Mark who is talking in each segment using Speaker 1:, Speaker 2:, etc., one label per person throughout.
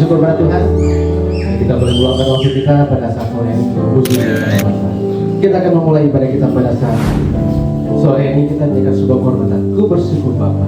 Speaker 1: bersyukur pada Tuhan. Kita boleh meluangkan waktu kita pada saat sore ini khusus. Kita akan memulai ibadah kita pada saat sore ini. Kita berikan sebuah kehormatan. Ku bersyukur Bapa.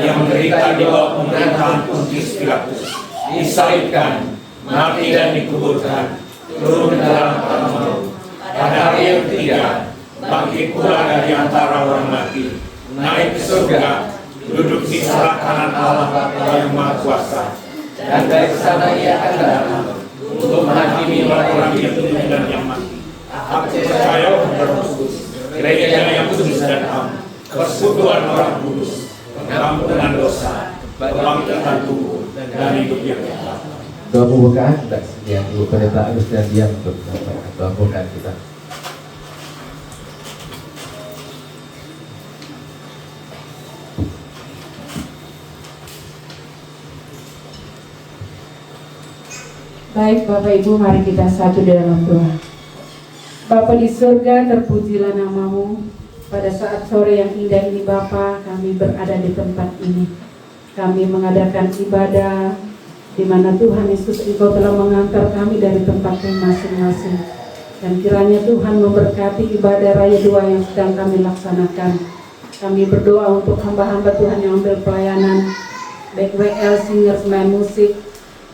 Speaker 2: yang menderita di bawah pemerintahan Pontius Pilatus, disalibkan, mati dan dikuburkan, turun ke dalam tanah maut. Pada hari yang ketiga, bangkit pula dari antara orang mati, naik ke surga, duduk di sebelah kanan Allah yang Maha Kuasa, dan dari sana Ia akan datang untuk menghakimi orang yang hidup dan yang mati. Aku percaya kepada Roh Kudus, gereja yang kudus dan am, persekutuan orang kudus, pengampunan dosa, kebangkitan tubuh, dan hidup yang kekal.
Speaker 1: Doa pembukaan kita sedia Ibu Pendeta Agus dan Diam untuk menyampaikan doa pembukaan kita.
Speaker 3: Baik Bapak Ibu, mari kita satu dalam doa. Bapa di surga, terpujilah namamu. Pada saat sore yang indah ini Bapa, kami berada di tempat ini. Kami mengadakan ibadah di mana Tuhan Yesus Engkau telah mengantar kami dari tempat kami masing-masing. Dan kiranya Tuhan memberkati ibadah Raya 2 yang sedang kami laksanakan. Kami berdoa untuk hamba-hamba Tuhan yang ambil pelayanan, baik WL, singers, main musik,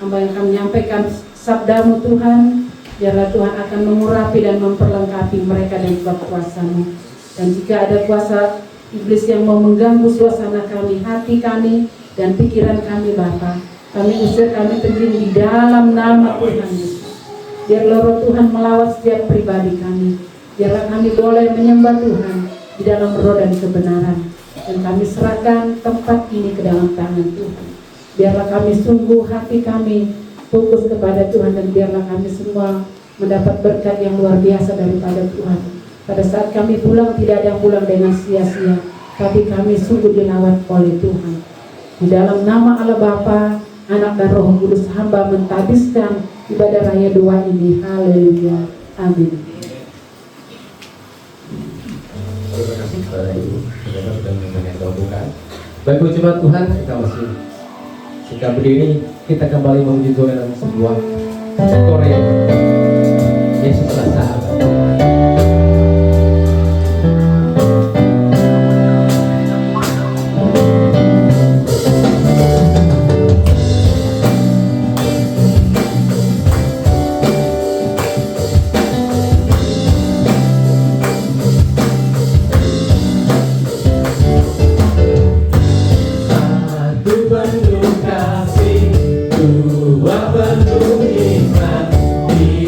Speaker 3: hamba yang kami menyampaikan sabdamu Tuhan. Biarlah Tuhan akan mengurapi dan memperlengkapi mereka dengan sebab kuasa-Mu. Dan jika ada kuasa iblis yang mau mengganggu suasana kami, hati kami, dan pikiran kami Bapa, kami usir, kami tendang di dalam nama Tuhan Yesus. Biarlah Roh Tuhan melawat setiap pribadi kami. Biarlah kami boleh menyembah Tuhan di dalam roh dan kebenaran. Dan kami serahkan tempat ini ke dalam tangan Tuhan. Biarlah kami sungguh hati kami fokus kepada Tuhan, dan biarlah kami semua mendapat berkat yang luar biasa daripada Tuhan. Pada saat kami pulang, tidak ada yang pulang dengan sia-sia, tapi kami sungguh dilawat oleh Tuhan. Di dalam nama Allah Bapa, Anak dan Roh Kudus, hamba mentadiskan ibadah Raya 2 ini. Haleluya. Amin.
Speaker 1: Terima kasih kepada Ibu Pendeta sudah menyampaikan doa pembukaan. Baik jemaat Tuhan, kita masih jika berdiri, kita kembali memuji Tuhan dalam sebuah Korea. Yesus adalah sahabat.
Speaker 4: Dua penuh iman di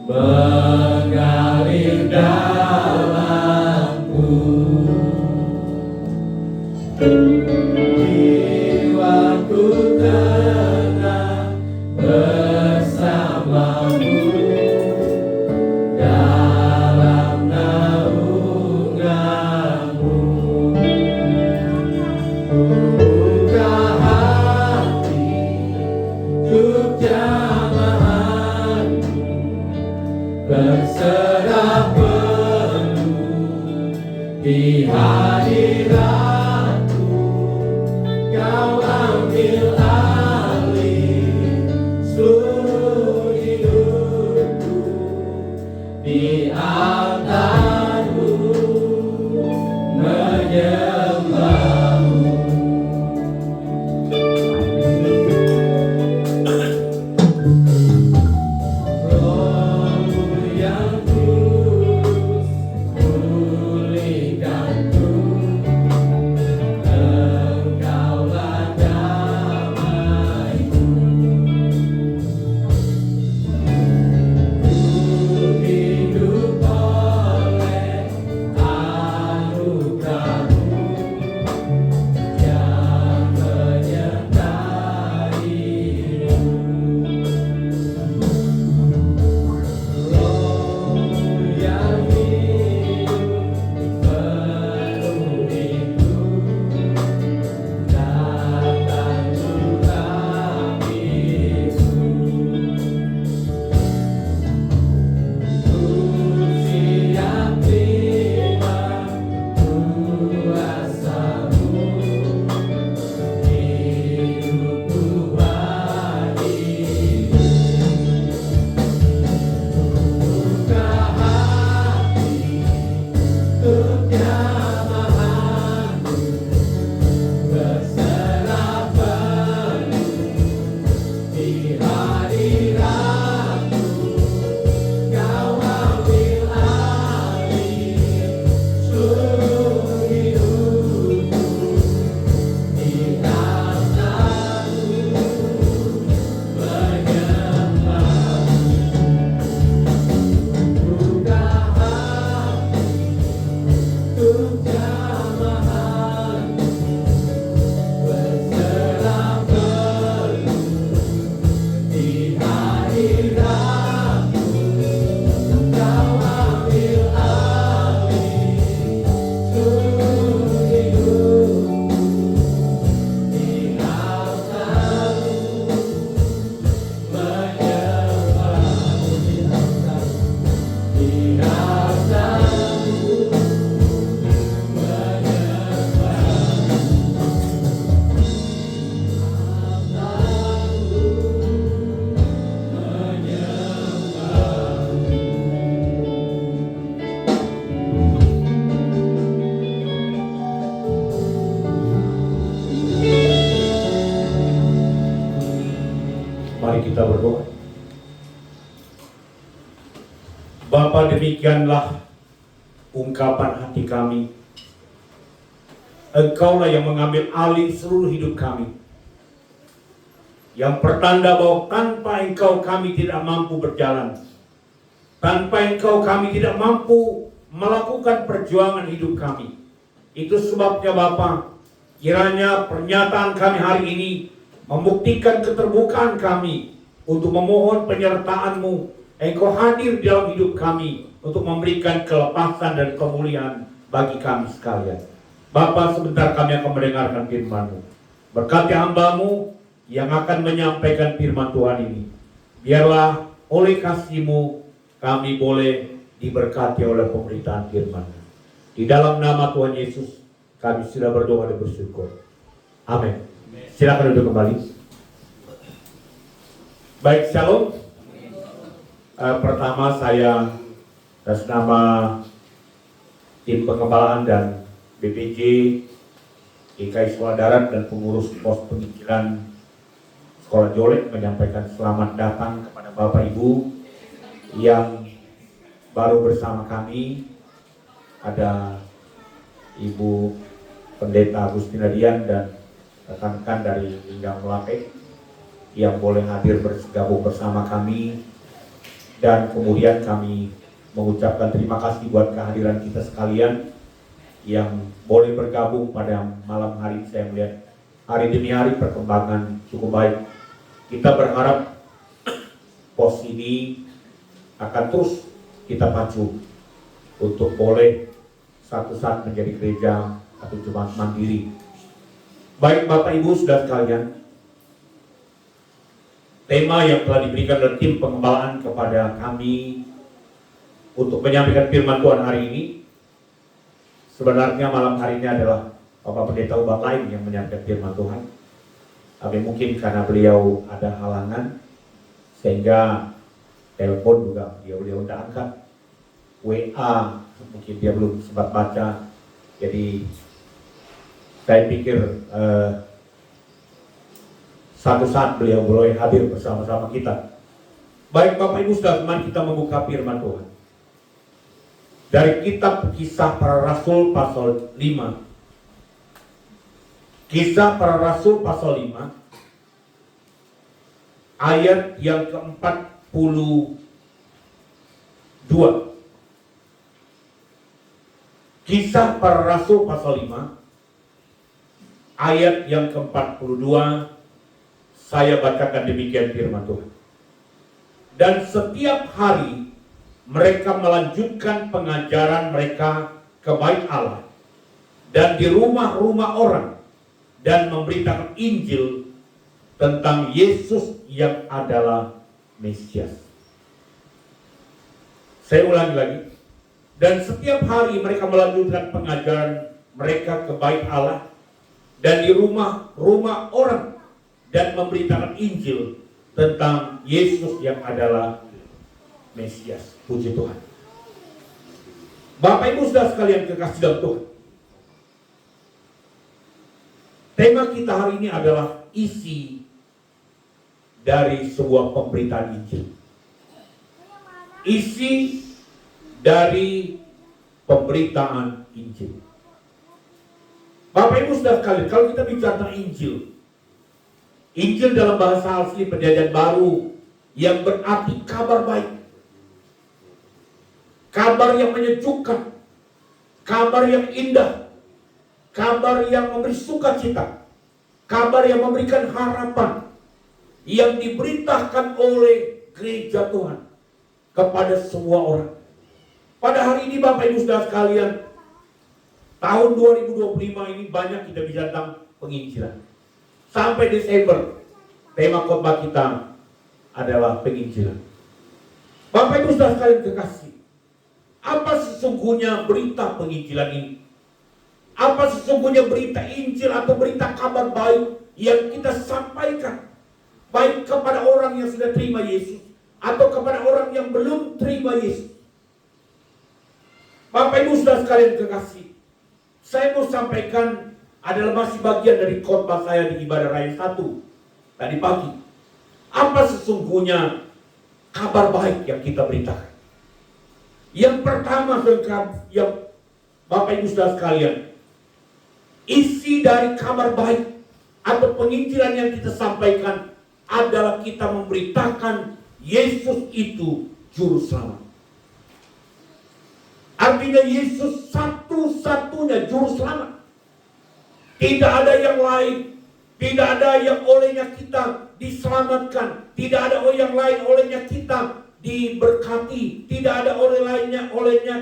Speaker 1: mengalir dalamku, jiwaku tenang bersamamu dalam naunganmu. Buka hati untuk jamahanmu, berserah penuh di hadiratmu. Kau ambil alih seluruh hidupku di altarmu, menyembahmu. Rohmu yang tulus pulihkanku, Engkaulah damaiku. Ku hidup oleh anugerah-Mu yang menyertai-Mu. Roh yang hidup penuhiku, datang urapiku. Ku siap terima kuasa-Mu, hidupku bagimu. Buka hati untuk jamahanmu, berserah penuh di hadiratmu. Kau ambil alih seluruh hidupku di altarmu, menyembahmu. Buka hati untuk jamahanmu, berserah penuh di hadiratmu. Kau ambil alih seluruh hidupku di altarmu, menyembahmu di altarmu, di altarmu,
Speaker 2: Mari kita berdoa. Bapa, demikianlah ungkapan hati kami. Engkaulah yang mengambil alih seluruh hidup kami, yang pertanda bahwa tanpa Engkau kami tidak mampu berjalan. Tanpa Engkau kami tidak mampu melakukan perjuangan hidup kami. Itu sebabnya Bapa, kiranya pernyataan kami hari ini membuktikan keterbukaan kami untuk memohon penyertaan-Mu. Engkau hadir di dalam hidup kami untuk memberikan kelepasan dan kemuliaan bagi kami sekalian. Bapa, sebentar kami akan mendengarkan firman-Mu. Berkati hamba-Mu yang akan menyampaikan firman Tuhan ini. Biarlah oleh kasih-Mu kami boleh diberkati oleh pemberitaan firman-Mu. Di dalam nama Tuhan Yesus kami sudah berdoa dan bersyukur. Amin. Silakan duduk kembali. Baik, shalom. Pertama saya atas nama tim pengembalaan dan BPJ IKI Sekolah Darat dan pengurus pos penginjilan Sekolah Jolek menyampaikan selamat datang kepada Bapak Ibu yang baru bersama kami. Ada Ibu Pendeta Agustina Dian dan rekan-rekan dari Linggang Melape yang boleh hadir bergabung bersama kami
Speaker 4: Dan kemudian kami mengucapkan terima kasih buat kehadiran kita sekalian yang boleh bergabung pada malam hari. Saya melihat hari demi hari perkembangan cukup baik. Kita berharap pos ini akan terus kita pacu untuk boleh satu saat menjadi gereja atau jemaat mandiri. Baik Bapak Ibu Saudara sekalian, tema yang telah diberikan oleh tim pengembalaan kepada kami untuk menyampaikan firman Tuhan hari ini, sebenarnya malam hari ini adalah Bapak Pendeta Ubah lain yang menyampaikan firman Tuhan. Tapi mungkin karena beliau ada halangan, sehingga telepon juga beliau tidak angkat, WA mungkin dia belum sempat baca. Jadi saya pikir satu saat beliau boleh hadir bersama-sama kita. Baik Bapak Ibu Saudara, mari kita membuka firman Tuhan dari kitab Kisah Para Rasul pasal 5. Kisah Para Rasul pasal 5 ayat yang ke-42. Kisah Para Rasul pasal 5 ayat yang ke-42. Saya bacakan demikian firman Tuhan. Dan setiap hari mereka melanjutkan pengajaran mereka ke bait Allah dan di rumah-rumah orang dan memberitakan Injil tentang Yesus yang adalah Mesias. Saya ulangi lagi. Dan setiap hari mereka melanjutkan pengajaran mereka ke bait Allah dan di rumah-rumah orang dan memberitakan Injil tentang Yesus yang adalah Mesias. Puji Tuhan. Bapak Ibu Saudara sekalian kekasih dalam Tuhan, tema kita hari ini adalah isi dari sebuah pemberitaan Injil. Isi dari pemberitaan Injil. Bapak Ibu Saudara sekalian, kalau kita bicara tentang Injil, Injil dalam bahasa asli Perjanjian Baru yang berarti kabar baik. Kabar yang menyejukkan, kabar yang indah, kabar yang memberi sukacita, kabar yang memberikan harapan, yang diberitakan oleh gereja Tuhan kepada semua orang. Pada hari ini Bapak Ibu Saudara sekalian, tahun 2025 ini banyak kita bicara tentang penginjilan. Sampai Desember, tema khotbah kita adalah penginjilan. Bapak Ibu Saudara sekalian kekasih, apa sesungguhnya berita penginjilan ini? Apa sesungguhnya berita Injil atau berita kabar baik yang kita sampaikan, baik kepada orang yang sudah terima Yesus atau kepada orang yang belum terima Yesus? Bapak Ibu Saudara sekalian kekasih, saya mau sampaikan adalah masih bagian dari khotbah saya di ibadah raya 1 tadi pagi. Apa sesungguhnya kabar baik yang kita beritakan? Yang pertama, yang Bapak Ibu Saudara sekalian, isi dari kabar baik atau penginjilan yang kita sampaikan adalah kita memberitakan Yesus itu juru selamat. Artinya Yesus satu-satunya juru selamat. Tidak ada yang lain. Tidak ada yang olehnya kita diselamatkan. Tidak ada yang lain olehnya kita diberkati. Tidak ada olehnya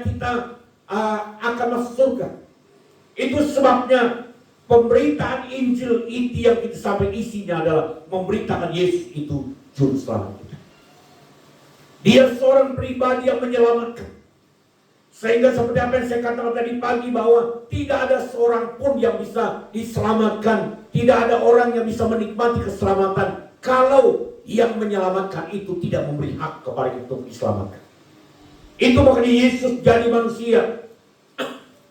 Speaker 4: kita akan masuk surga. Itu sebabnya pemberitaan Injil itu yang kita sampaikan isinya adalah memberitakan Yesus itu juru selamat kita. Dia seorang pribadi yang menyelamatkan. Sehingga seperti apa yang saya katakan tadi pagi, bahwa tidak ada seorang pun yang bisa diselamatkan. Tidak ada orang yang bisa menikmati keselamatan kalau yang menyelamatkan itu tidak memberi hak kepada kita untuk diselamatkan. Itu makanya Yesus jadi manusia.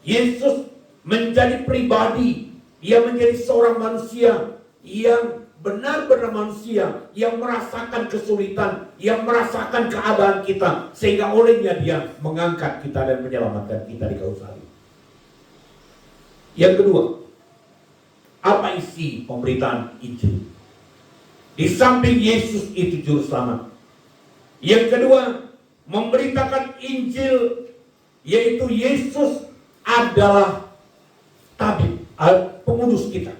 Speaker 4: Yesus menjadi pribadi. Dia menjadi seorang manusia yang benar-benar manusia, yang merasakan kesulitan, yang merasakan keadaan kita, sehingga olehnya dia mengangkat kita dan menyelamatkan kita di kayu salib. Yang kedua, apa isi pemberitaan Injil? Di samping Yesus itu juru selamat, yang kedua, memberitakan Injil, yaitu Yesus adalah tabib, pengudus kita.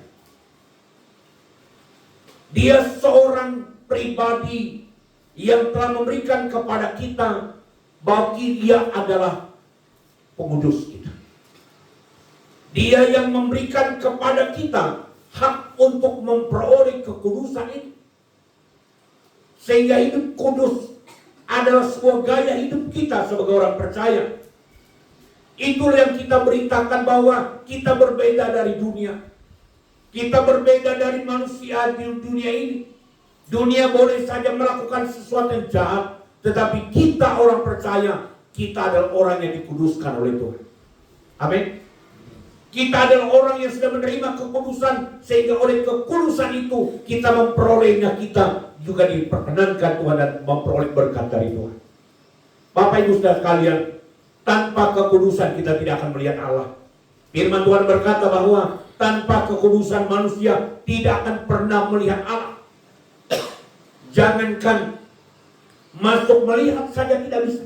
Speaker 4: Dia seorang pribadi yang telah memberikan kepada kita bahwa dia adalah pengudus kita. Dia yang memberikan kepada kita hak untuk memperoleh kekudusan itu. Sehingga hidup kudus adalah sebuah gaya hidup kita sebagai orang percaya. Itulah yang kita beritakan bahwa kita berbeda dari dunia. Kita berbeda dari manusia di dunia ini. Dunia boleh saja melakukan sesuatu yang jahat, tetapi kita orang percaya, kita adalah orang yang dikuduskan oleh Tuhan. Amin. Kita adalah orang yang sudah menerima kekudusan, sehingga oleh kekudusan itu kita memperolehnya, kita juga diperkenankan Tuhan dan memperoleh berkat dari Tuhan. Bapak Ibu saudara sekalian, tanpa kekudusan kita tidak akan melihat Allah. Firman Tuhan berkata bahwa tanpa kekudusan manusia tidak akan pernah melihat Allah. Jangankan masuk melihat saja tidak bisa.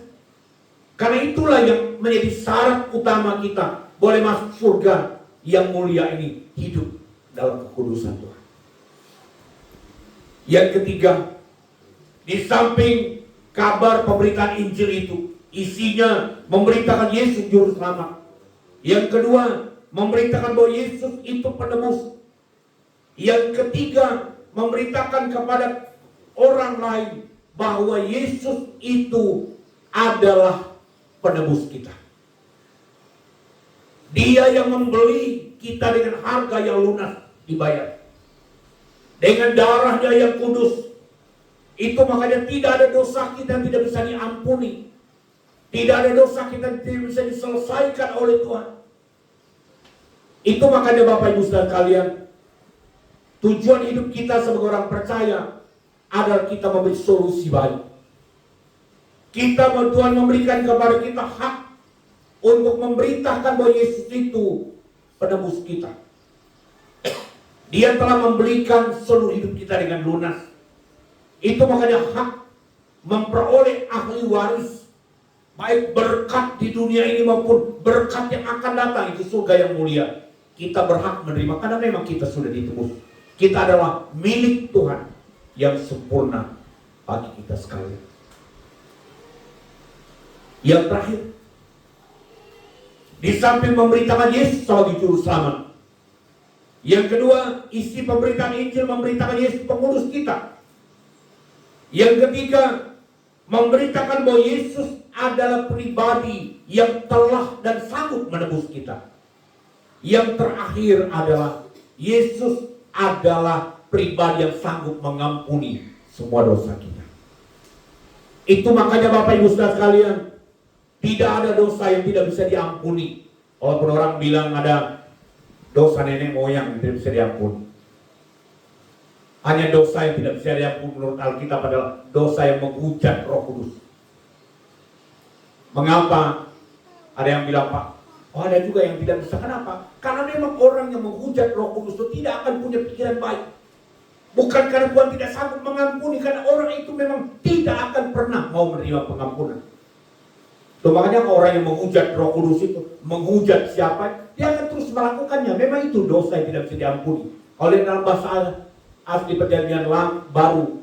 Speaker 4: Karena itulah yang menjadi syarat utama kita boleh masuk surga yang mulia ini, hidup dalam kekudusan Tuhan. Yang ketiga, di samping kabar pemberitaan Injil itu, isinya memberitakan Yesus juru selamat. Yang kedua, memberitakan bahwa Yesus itu penebus. Yang ketiga, memberitakan kepada orang lain bahwa Yesus itu adalah penebus kita. Dia yang membeli kita dengan harga yang lunas dibayar. Dengan darahnya yang kudus. Itu makanya tidak ada dosa kita yang tidak bisa diampuni. Tidak ada dosa kita yang tidak bisa diselesaikan oleh Tuhan. Itu makanya Bapak Ibu saudara sekalian, tujuan hidup kita sebagai orang percaya adalah kita memberi solusi baik. Tuhan memberikan kepada kita hak untuk memberitakan bahwa Yesus itu penebus kita. Dia telah membelikan seluruh hidup kita dengan lunas. Itu makanya hak memperoleh ahli waris, baik berkat di dunia ini maupun berkat yang akan datang, itu surga yang mulia. Kita berhak menerima karena memang kita sudah ditebus. Kita adalah milik Tuhan yang sempurna bagi kita sekalian. Yang terakhir, di samping memberitakan Yesus sebagai juru selamat, yang kedua, isi pemberitaan Injil memberitakan Yesus pengurus kita. Yang ketiga, memberitakan bahwa Yesus adalah pribadi yang telah dan sanggup menebus kita. Yang terakhir adalah Yesus adalah pribadi yang sanggup mengampuni semua dosa kita. Itu makanya Bapak Ibu saudara sekalian, tidak ada dosa yang tidak bisa diampuni. Walaupun orang bilang ada dosa nenek moyang yang tidak bisa diampuni. Hanya dosa yang tidak bisa diampuni menurut Alkitab adalah dosa yang menghujat Roh Kudus. Mengapa? Ada yang bilang, Pak, ada juga yang tidak bisa. Kenapa? Karena memang orang yang menghujat Roh Kudus itu tidak akan punya pikiran baik. Bukan karena Tuhan tidak sanggup mengampuni, karena orang itu memang tidak akan pernah mau menerima pengampunan. Tuh, makanya orang yang menghujat Roh Kudus itu, menghujat siapa, dia akan terus melakukannya. Memang itu dosa yang tidak bisa diampuni. Kalau dalam bahasa asli perjanjian baru,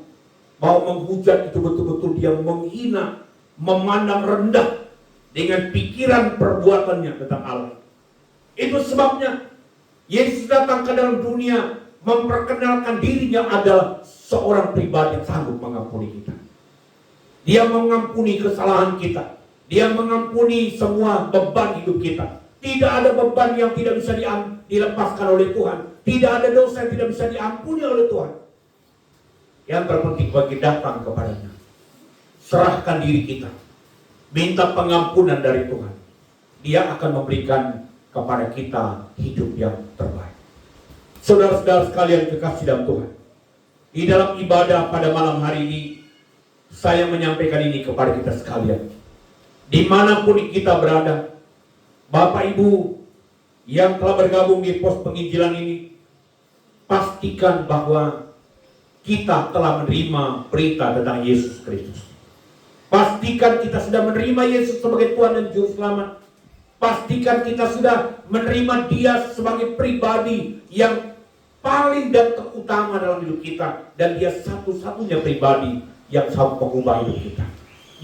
Speaker 4: mau menghujat itu betul-betul dia menghina, memandang rendah dengan pikiran perbuatannya tentang Allah. Itu sebabnya Yesus datang ke dalam dunia memperkenalkan dirinya adalah seorang pribadi yang sanggup mengampuni kita. Dia mengampuni kesalahan kita. Dia mengampuni semua beban hidup kita. Tidak ada beban yang tidak bisa dilepaskan oleh Tuhan. Tidak ada dosa yang tidak bisa diampuni oleh Tuhan. Yang terpenting bagi datang kepadanya, serahkan diri kita, minta pengampunan dari Tuhan. Dia akan memberikan kepada kita hidup yang terbaik. Saudara-saudara sekalian kekasih dalam Tuhan, di dalam ibadah pada malam hari ini, saya menyampaikan ini kepada kita sekalian. Dimanapun kita berada, Bapak Ibu yang telah bergabung di pos penginjilan ini, pastikan bahwa kita telah menerima berita tentang Yesus Kristus. Pastikan kita sudah menerima Yesus sebagai Tuhan dan Juru Selamat. Pastikan kita sudah menerima Dia sebagai pribadi yang paling dan terutama dalam hidup kita. Dan Dia satu-satunya pribadi yang sanggup mengubah hidup kita.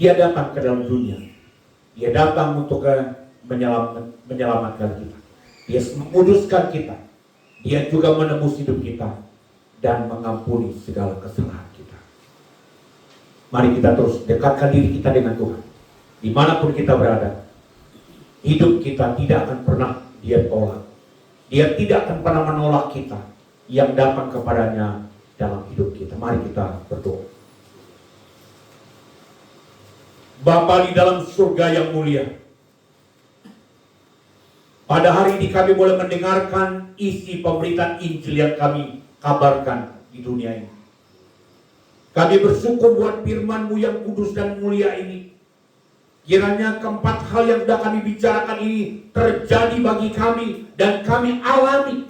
Speaker 4: Dia datang ke dalam dunia. Dia datang untuk menyelamatkan kita. Dia menguduskan kita. Dia juga menebus hidup kita dan mengampuni segala kesalahan kita. Mari kita terus dekatkan diri kita dengan Tuhan. Dimanapun kita berada, hidup kita tidak akan pernah Dia tolak. Dia tidak akan pernah menolak kita yang datang kepadanya dalam hidup kita. Mari kita berdoa. Bapa di dalam surga yang mulia, pada hari ini kami boleh mendengarkan isi pemberitaan Injil yang kami kabarkan di dunia ini. Kami bersyukur buat firman-Mu yang kudus dan mulia ini. Kiranya keempat hal yang sudah kami bicarakan ini terjadi bagi kami dan kami alami.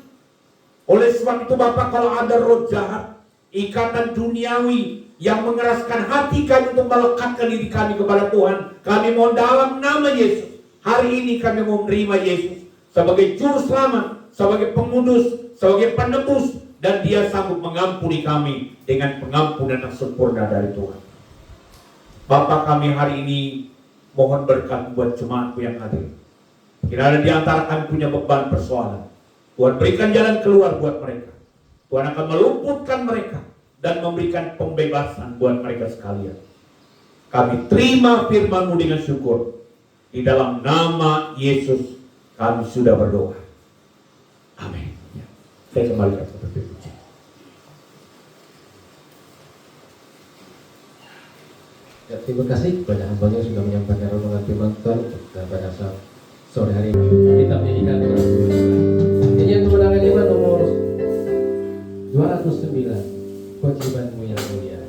Speaker 4: Oleh sebab itu Bapak, kalau ada roh jahat, ikatan duniawi yang mengeraskan hati kami untuk melekatkan diri kami kepada Tuhan, kami mohon dalam nama Yesus, hari ini kami mau menerima Yesus sebagai Juru Selamat, sebagai pengudus, sebagai penebus, dan Dia sanggup mengampuni kami dengan pengampunan yang sempurna dari Tuhan. Bapa, kami hari ini mohon berkat buat jemaat-Mu yang hadir. Kira ada di antara kami punya beban persoalan, Tuhan berikan jalan keluar buat mereka. Tuhan akan meluputkan mereka dan memberikan pembebasan buat mereka sekalian. Kami terima firman-Mu dengan syukur. Di dalam nama Yesus kami sudah berdoa. Amin. Ya. Saya kembalikan seperti itu.
Speaker 1: Ya, terima kasih kepada hamba yang sudah menyampaikan renungan firman Tuhan pada saat sore hari ini. Kita menyanyikan doa. Ini yang kemenangan iman nomor 209. Kewajiban-Mu yang mulia.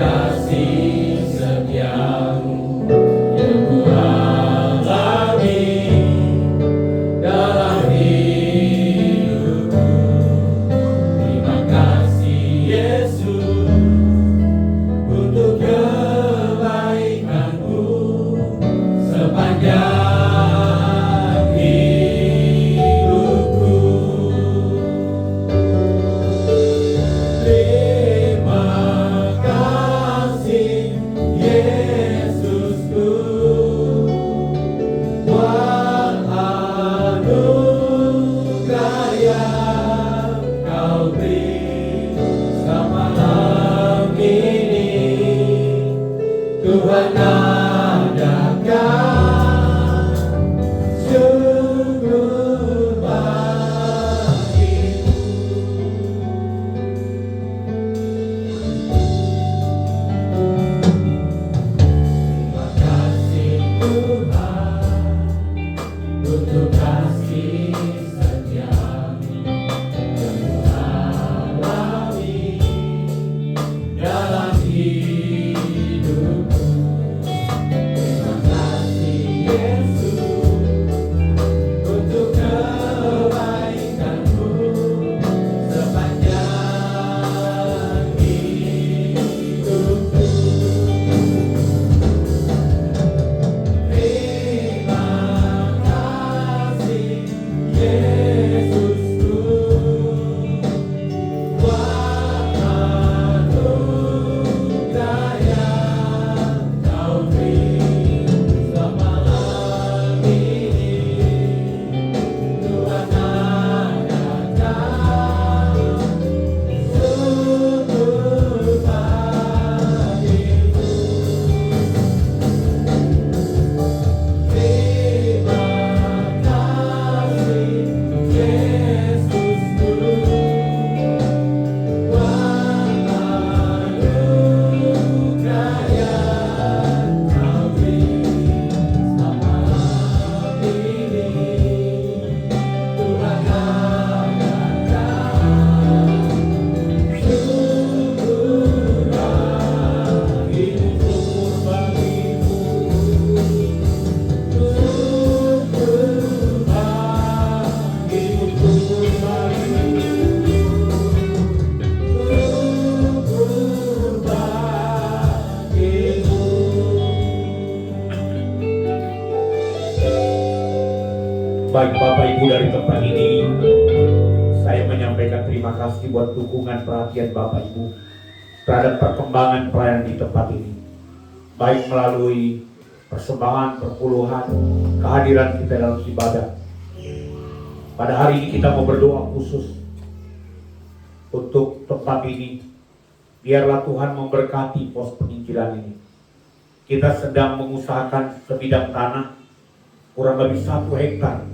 Speaker 2: kasih setiamu yang ku alami dalam hidupku. Terima kasih Yesus untuk kebaikanmu sepanjang hidupku. Terima kasih Yesusku buat anugerah yang kau beri semalam ini. Tuhan adakan syukur bagimu. Terima kasih Tuhan untuk kasih setiamu yang ku alami dalam hidupku. Terima kasih Yesus untuk kebaikanmu sepanjang hidupku. Terima kasih Yesusku buat anugerah yang kau beri semalam ini. Tuhan adakan syukur bagimu. Terima kasih Yesusku buat anugerah yang kau beri semalam ini. Tuhan adakan syukur bagimu.
Speaker 4: Baik Bapak Ibu, dari tempat ini saya menyampaikan terima kasih buat dukungan perhatian Bapak Ibu terhadap perkembangan pelayanan di tempat ini, baik melalui persembahan, perpuluhan, kehadiran kita dalam ibadah. Pada hari ini kita mau berdoa khusus untuk tempat ini. Biarlah Tuhan memberkati pos penginjilan ini. Kita sedang mengusahakan sebidang tanah kurang lebih 1 hektar.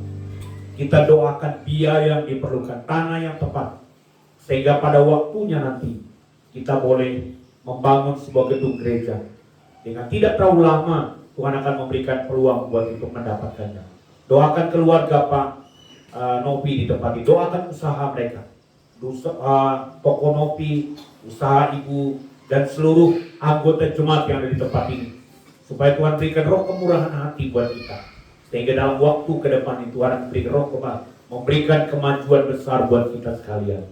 Speaker 4: Kita doakan biaya yang diperlukan, tanah yang tepat, sehingga pada waktunya nanti kita boleh membangun sebuah gedung gereja. Dengan tidak terlalu lama Tuhan akan memberikan peluang buat untuk mendapatkannya. Doakan keluarga Pak Nopi di tempat ini, doakan usaha mereka, toko Nopi, usaha Ibu, dan seluruh anggota jemaat yang ada di tempat ini, supaya Tuhan berikan roh kemurahan hati buat kita, sehingga dalam waktu ke depan itu Tuhan memberikan roh kemurahan, memberikan kemajuan besar buat kita sekalian.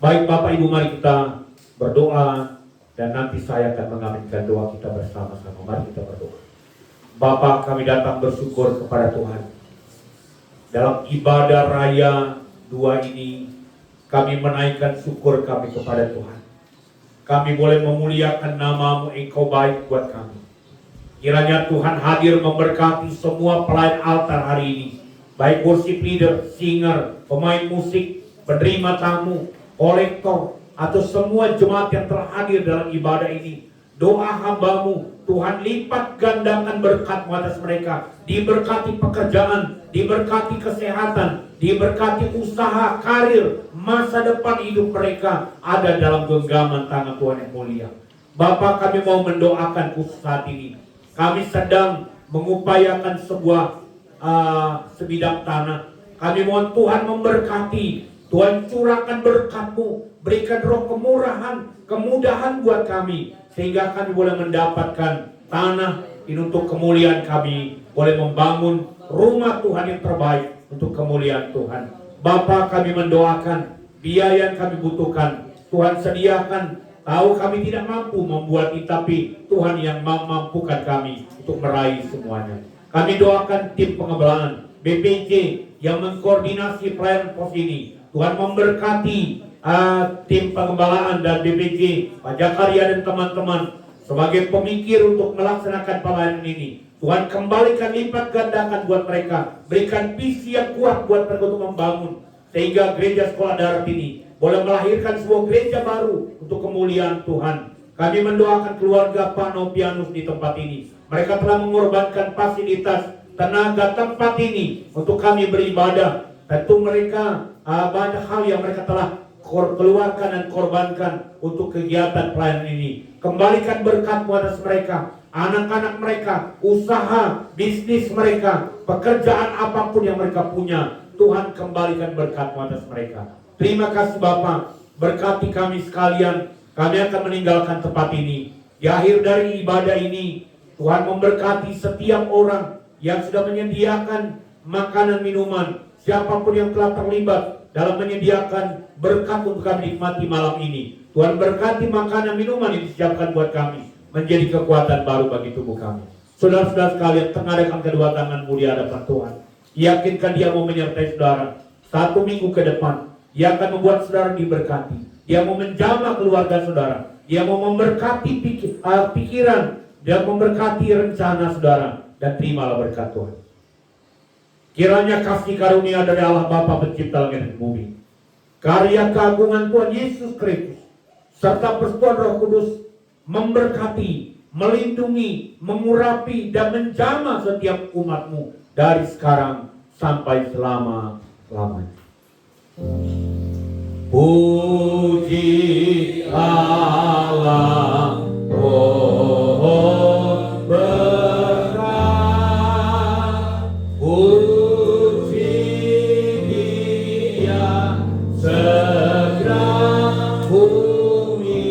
Speaker 4: Baik Bapak Ibu, mari kita berdoa, dan nanti saya akan mengaminkan doa kita bersama-sama. Mari kita berdoa. Bapa, kami datang bersyukur kepada Tuhan. Dalam ibadah raya 2 ini, kami menaikkan syukur kami kepada Tuhan. Kami boleh memuliakan nama-Mu, Engkau baik buat kami. Kiranya Tuhan hadir memberkati semua pelayan altar hari ini, baik worship leader, singer, pemain musik, penerima tamu, kolektor, atau semua jemaat yang telah hadir dalam ibadah ini. Doa hamba-Mu, Tuhan lipat gandakan berkat-Mu atas mereka. Diberkati pekerjaan, diberkati kesehatan, diberkati usaha, karir, masa depan hidup mereka ada dalam genggaman tangan Tuhan yang mulia. Bapa, kami mau mendoakan khusus saat ini. Kami sedang mengupayakan sebuah sebidang tanah. Kami mohon Tuhan memberkati Tuhan curahkan berkat-Mu, berikan roh kemurahan, kemudahan buat kami, sehingga kami boleh mendapatkan tanah ini untuk kemuliaan kami, boleh membangun rumah Tuhan yang terbaik untuk kemuliaan Tuhan. Bapa, kami mendoakan biaya yang kami butuhkan, Tuhan sediakan. Tahu kami tidak mampu membuat ini, tapi Tuhan yang memampukan kami untuk meraih semuanya. Kami doakan tim pengembalaan BPJ yang mengkoordinasi pelayanan pos ini. Tuhan memberkati tim pengembalaan dan BPJ, Pak Jakaria dan teman-teman sebagai pemikir untuk melaksanakan pelayanan ini. Tuhan kembalikan lipat gandakan buat mereka, berikan visi yang kuat buat mereka untuk membangun, sehingga gereja sekolah darat ini boleh melahirkan sebuah gereja baru untuk kemuliaan Tuhan. Kami mendoakan keluarga Pak Nopianus di tempat ini. Mereka telah mengorbankan fasilitas, tenaga tempat ini untuk kami beribadah. Tentu mereka banyak hal yang mereka telah keluarkan dan korbankan untuk kegiatan pelayanan ini. Kembalikan berkat-Mu atas mereka, anak-anak mereka, usaha, bisnis mereka, pekerjaan apapun yang mereka punya. Tuhan kembalikan berkat-Mu atas mereka. Terima kasih Bapa, berkati kami sekalian. Kami akan meninggalkan tempat ini. Di akhir dari ibadah ini, Tuhan memberkati setiap orang yang sudah menyediakan makanan minuman, siapapun yang telah terlibat dalam menyediakan berkat untuk kami nikmati malam ini. Tuhan berkati makanan minuman yang disiapkan buat kami, menjadi kekuatan baru bagi tubuh kami. Saudara-saudara sekalian, tengadakan kedua tanganmu di hadapan Tuhan. Yakinkan Dia mau menyertai saudara 1 minggu ke depan. Dia akan membuat saudara diberkati. Dia mau menjamah keluarga saudara. Dia mau memberkati pikiran. Dia memberkati rencana saudara. Dan terimalah berkat Tuhan. Kiranya kasih karunia dari Allah Bapa Pencipta langit dan bumi, karya keagungan Tuhan Yesus Kristus, serta persekutuan Roh Kudus memberkati, melindungi, mengurapi, dan menjamah setiap umat-Mu dari sekarang sampai selama-lamanya. Puji Allah, pohon berkat, puji Dia segera bumi.